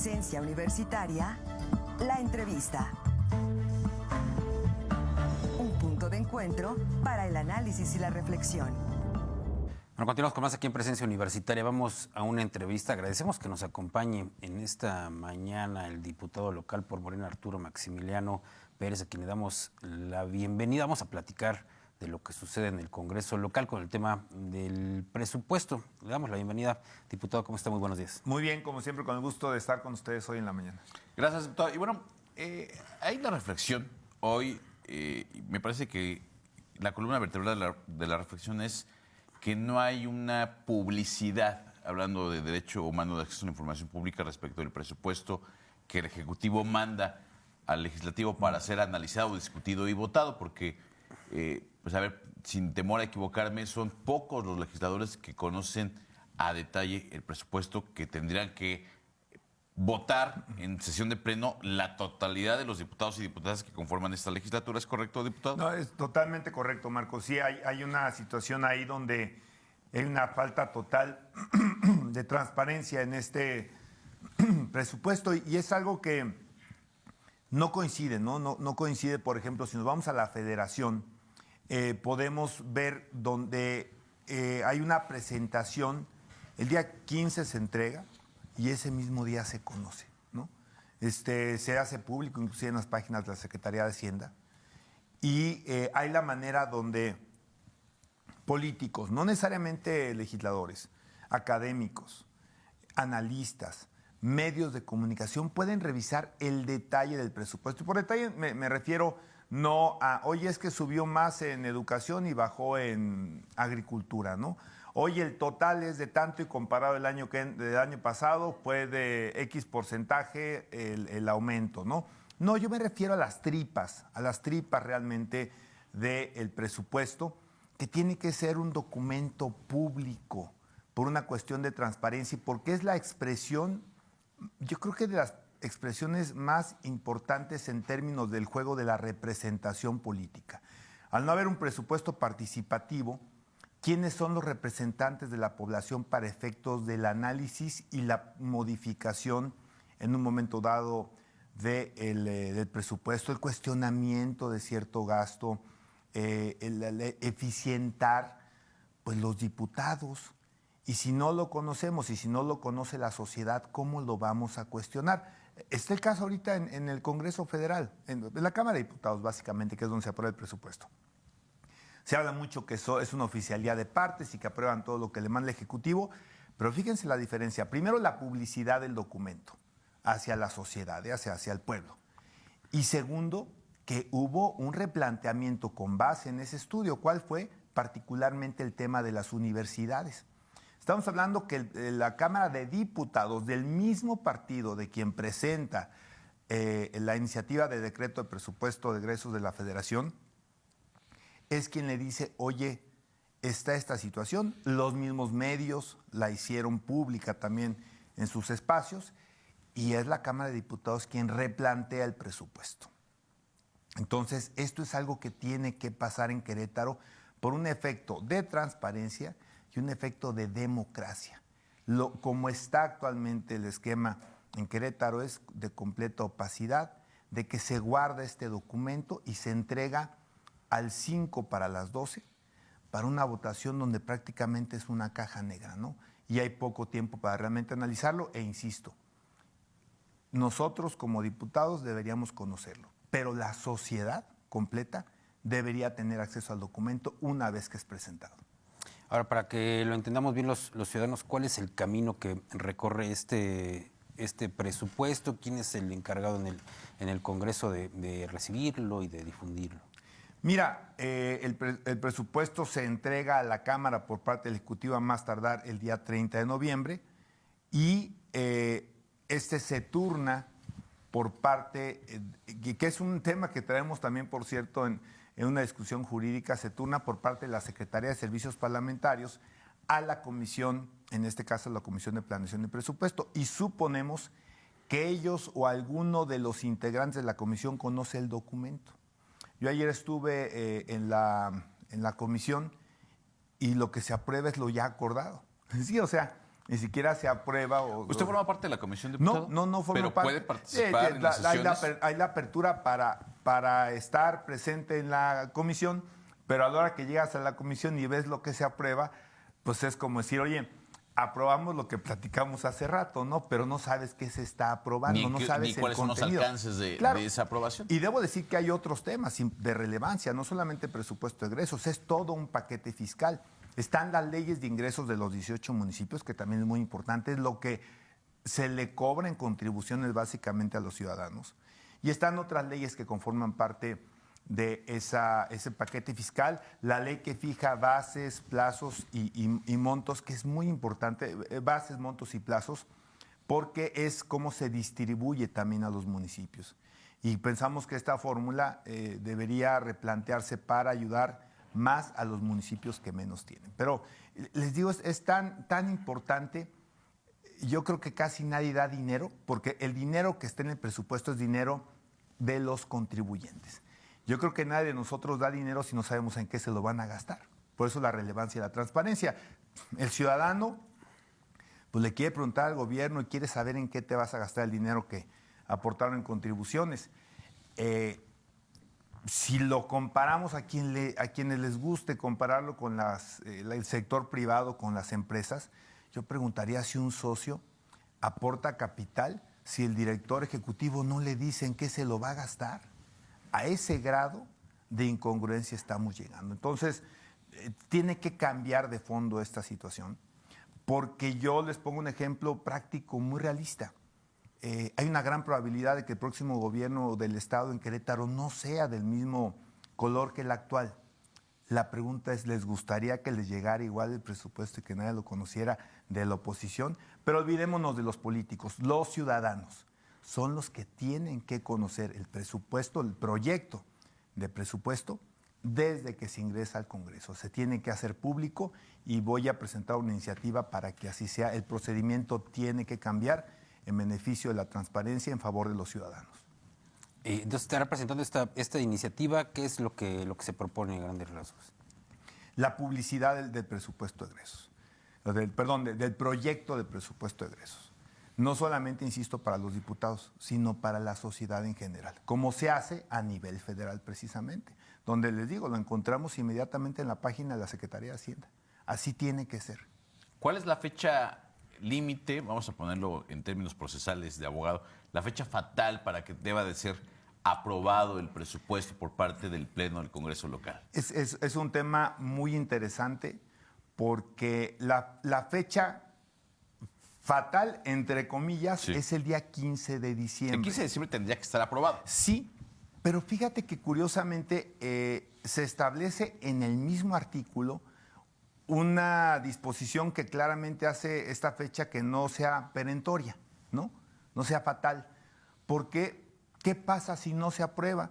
Presencia Universitaria, la entrevista. Un punto de encuentro para el análisis y la reflexión. Bueno, continuamos con más aquí en Presencia Universitaria. Vamos a una entrevista. Agradecemos que nos acompañe en esta mañana el diputado local por Morena, Arturo Maximiliano Pérez, a quien le damos la bienvenida. Vamos a platicar de lo que sucede en el Congreso local con el tema del presupuesto. Le damos la bienvenida. Diputado, ¿cómo está? Muy buenos días. Muy bien, como siempre, con el gusto de estar con ustedes hoy en la mañana. Gracias, diputado. Y bueno, hay una reflexión hoy. Me parece que la columna vertebral de la reflexión es que no hay una publicidad, hablando de derecho humano de acceso a la información pública respecto del presupuesto que el Ejecutivo manda al Legislativo para ser analizado, discutido y votado, porque, pues a ver, sin temor a equivocarme, son pocos los legisladores que conocen a detalle el presupuesto que tendrían que votar en sesión de pleno la totalidad de los diputados y diputadas que conforman esta legislatura. ¿Es correcto, diputado? No, es totalmente correcto, Marco. Sí, hay una situación ahí donde hay una falta total de transparencia en este presupuesto y es algo que no coincide, ¿no? No coincide, por ejemplo, si nos vamos a la Federación, podemos ver donde hay una presentación, el día 15 se entrega, y ese mismo día se conoce, ¿no? Se hace público, inclusive en las páginas de la Secretaría de Hacienda. Y hay la manera donde políticos, no necesariamente legisladores, académicos, analistas, medios de comunicación pueden revisar el detalle del presupuesto. Y por detalle me refiero no a, oye, es que subió más en educación y bajó en agricultura, ¿no? Oye, el total es de tanto y comparado del año pasado fue de X porcentaje el aumento, ¿no? No, yo me refiero a las tripas realmente del presupuesto, que tiene que ser un documento público por una cuestión de transparencia y porque es la expresión, yo creo que de las expresiones más importantes en términos del juego de la representación política. Al no haber un presupuesto participativo, ¿quiénes son los representantes de la población para efectos del análisis y la modificación en un momento dado del presupuesto, el cuestionamiento de cierto gasto, el eficientar pues, los diputados? Y si no lo conocemos y si no lo conoce la sociedad, ¿cómo lo vamos a cuestionar? Está el caso ahorita en el Congreso Federal, en la Cámara de Diputados básicamente, que es donde se aprueba el presupuesto. Se habla mucho que eso es una oficialidad de partes y que aprueban todo lo que le manda el Ejecutivo, pero fíjense la diferencia. Primero, la publicidad del documento hacia la sociedad, hacia el pueblo. Y segundo, que hubo un replanteamiento con base en ese estudio. ¿Cuál fue? Particularmente el tema de las universidades. Estamos hablando que la Cámara de Diputados del mismo partido de quien presenta la iniciativa de decreto de presupuesto de egresos de la Federación, es quien le dice, oye, está esta situación. Los mismos medios la hicieron pública también en sus espacios y es la Cámara de Diputados quien replantea el presupuesto. Entonces, esto es algo que tiene que pasar en Querétaro por un efecto de transparencia y un efecto de democracia. Como está actualmente el esquema en Querétaro es de completa opacidad, de que se guarda este documento y se entrega al 5 para las 12, para una votación donde prácticamente es una caja negra, ¿no? Y hay poco tiempo para realmente analizarlo, e insisto, nosotros como diputados deberíamos conocerlo, pero la sociedad completa debería tener acceso al documento una vez que es presentado. Ahora, para que lo entendamos bien los ciudadanos, ¿cuál es el camino que recorre este presupuesto? ¿Quién es el encargado en el Congreso de recibirlo y de difundirlo? Mira, el presupuesto se entrega a la Cámara por parte del Ejecutivo a más tardar el día 30 de noviembre y se turna por parte, que es un tema que traemos también, por cierto, en una discusión jurídica, se turna por parte de la Secretaría de Servicios Parlamentarios a la comisión, en este caso la Comisión de Planeación y Presupuesto, y suponemos que ellos o alguno de los integrantes de la comisión conoce el documento. Yo ayer estuve en la comisión y lo que se aprueba es lo ya acordado. Sí, o sea, ni siquiera se aprueba. ¿Usted forma parte de la comisión, No, diputado? no forma ¿Pero parte. puede participar en las sesiones? Hay la apertura para estar presente en la comisión, pero a la hora que llegas a la comisión y ves lo que se aprueba, pues es como decir, oye, aprobamos lo que platicamos hace rato, ¿no? Pero no sabes qué se está aprobando, no sabes el cuáles son los contenido. alcances de esa aprobación. Y debo decir que hay otros temas de relevancia, no solamente presupuesto de egresos, es todo un paquete fiscal. Están las leyes de ingresos de los 18 municipios, que también es muy importante, es lo que se le cobra en contribuciones básicamente a los ciudadanos. Y están otras leyes que conforman parte de ese paquete fiscal, la ley que fija bases, plazos y montos, que es muy importante, bases, montos y plazos, porque es cómo se distribuye también a los municipios. Y pensamos que esta fórmula debería replantearse para ayudar más a los municipios que menos tienen. Pero les digo, es tan importante. Yo creo que casi nadie da dinero, porque el dinero que está en el presupuesto es dinero de los contribuyentes. Yo creo que nadie de nosotros da dinero si no sabemos en qué se lo van a gastar. Por eso la relevancia y la transparencia. El ciudadano pues le quiere preguntar al gobierno y quiere saber en qué te vas a gastar el dinero que aportaron en contribuciones. Si lo comparamos a quienes les guste compararlo con el sector privado, con las empresas, yo preguntaría si un socio aporta capital, si el director ejecutivo no le dice en qué se lo va a gastar. A ese grado de incongruencia estamos llegando. Entonces, tiene que cambiar de fondo esta situación, porque yo les pongo un ejemplo práctico muy realista. Hay una gran probabilidad de que el próximo gobierno del Estado en Querétaro no sea del mismo color que el actual. La pregunta es, ¿les gustaría que les llegara igual el presupuesto y que nadie lo conociera de la oposición? Pero olvidémonos de los políticos, los ciudadanos son los que tienen que conocer el presupuesto, el proyecto de presupuesto desde que se ingresa al Congreso. Se tiene que hacer público y voy a presentar una iniciativa para que así sea. El procedimiento tiene que cambiar en beneficio de la transparencia en favor de los ciudadanos. Entonces, estará presentando esta iniciativa. ¿Qué es lo que se propone en grandes rasgos? La publicidad del presupuesto de egresos. Del proyecto de presupuesto de egresos. No solamente, insisto, para los diputados, sino para la sociedad en general, como se hace a nivel federal precisamente, donde les digo, lo encontramos inmediatamente en la página de la Secretaría de Hacienda. Así tiene que ser. ¿Cuál es la fecha límite, vamos a ponerlo en términos procesales de abogado, la fecha fatal para que deba de ser aprobado el presupuesto por parte del Pleno del Congreso local? Es un tema muy interesante porque la fecha fatal, entre comillas, sí, es el día 15 de diciembre. El 15 de diciembre tendría que estar aprobado. Sí, pero fíjate que curiosamente se establece en el mismo artículo una disposición que claramente hace esta fecha que no sea perentoria, ¿no? No sea fatal. Porque, ¿qué pasa si no se aprueba?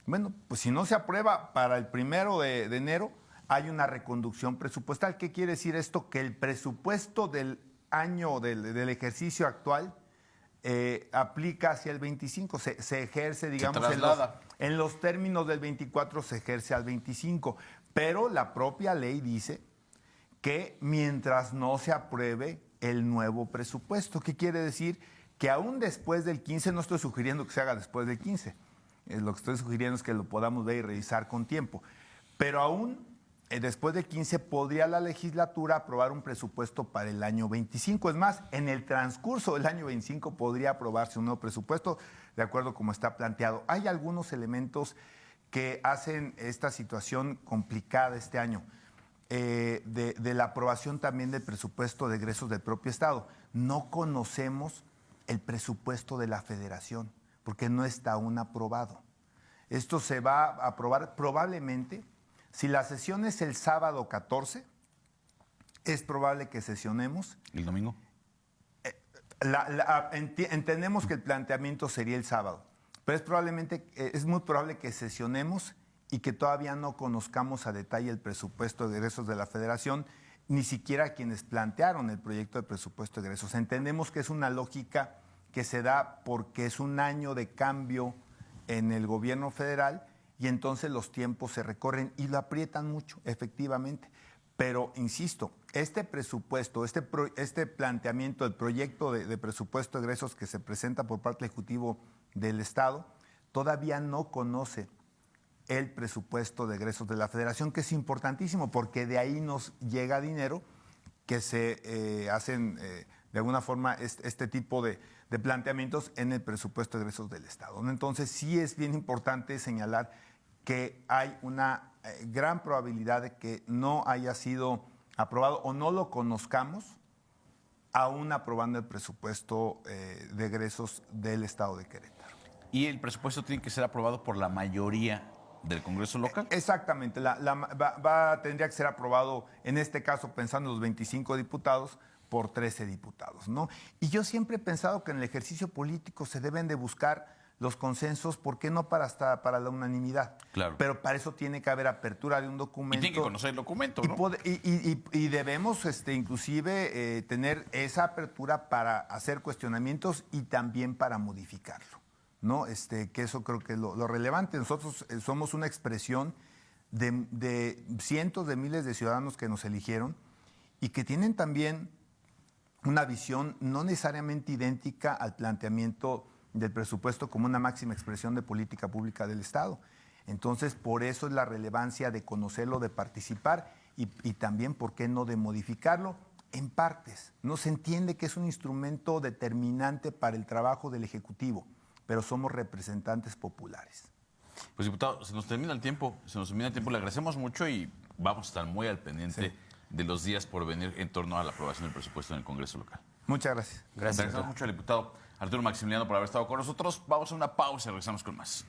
Bueno, pues si no se aprueba para el 1 de enero, hay una reconducción presupuestal. ¿Qué quiere decir esto? Que el presupuesto del año del ejercicio actual aplica hacia el 25, se ejerce, digamos, en los términos del 24 se ejerce al 25, pero la propia ley dice que mientras no se apruebe el nuevo presupuesto, ¿qué quiere decir? Que aún después del 15, no estoy sugiriendo que se haga después del 15, lo que estoy sugiriendo es que lo podamos ver y revisar con tiempo, pero aún después del 15 podría la legislatura aprobar un presupuesto para el año 25. Es más, en el transcurso del año 25 podría aprobarse un nuevo presupuesto, de acuerdo como está planteado. Hay algunos elementos que hacen esta situación complicada este año, de la aprobación también del presupuesto de egresos del propio Estado. No conocemos el presupuesto de la Federación, porque no está aún aprobado. Esto se va a aprobar probablemente. Si la sesión es el sábado 14, es probable que sesionemos. ¿El domingo? Entendemos que el planteamiento sería el sábado, pero es muy probable que sesionemos y que todavía no conozcamos a detalle el presupuesto de egresos de la Federación, ni siquiera quienes plantearon el proyecto de presupuesto de egresos. Entendemos que es una lógica que se da porque es un año de cambio en el gobierno federal, y entonces los tiempos se recorren y lo aprietan mucho, efectivamente. Pero, insisto, este presupuesto, este planteamiento, el proyecto de presupuesto de egresos que se presenta por parte del Ejecutivo del Estado, todavía no conoce el presupuesto de egresos de la Federación, que es importantísimo porque de ahí nos llega dinero que se hacen de alguna forma este tipo de planteamientos en el presupuesto de egresos del Estado, ¿no? Entonces sí es bien importante señalar que hay una gran probabilidad de que no haya sido aprobado o no lo conozcamos aún aprobando el presupuesto de egresos del Estado de Querétaro. ¿Y el presupuesto tiene que ser aprobado por la mayoría del Congreso local? Exactamente, tendría que ser aprobado, en este caso, pensando en los 25 diputados, por 13 diputados, ¿no? Y yo siempre he pensado que en el ejercicio político se deben de buscar los consensos, ¿por qué no para la unanimidad? Claro. Pero para eso tiene que haber apertura de un Y documento. tiene que conocer el documento, ¿no? Y debemos inclusive tener esa apertura para hacer cuestionamientos y también para modificarlo, ¿no? Que eso creo que es lo relevante. Nosotros somos una expresión de cientos de miles de ciudadanos que nos eligieron y que tienen también una visión no necesariamente idéntica al planteamiento del presupuesto como una máxima expresión de política pública del Estado. Entonces, por eso es la relevancia de conocerlo, de participar y también, ¿por qué no?, de modificarlo en partes. No se entiende que es un instrumento determinante para el trabajo del Ejecutivo, pero somos representantes populares. Pues, diputado, se nos termina el tiempo, le agradecemos mucho y vamos a estar muy al pendiente de los días por venir en torno a la aprobación del presupuesto en el Congreso local. Muchas gracias. Agradecemos mucho al diputado Arturo Maximiliano por haber estado con nosotros. Vamos a una pausa y regresamos con más.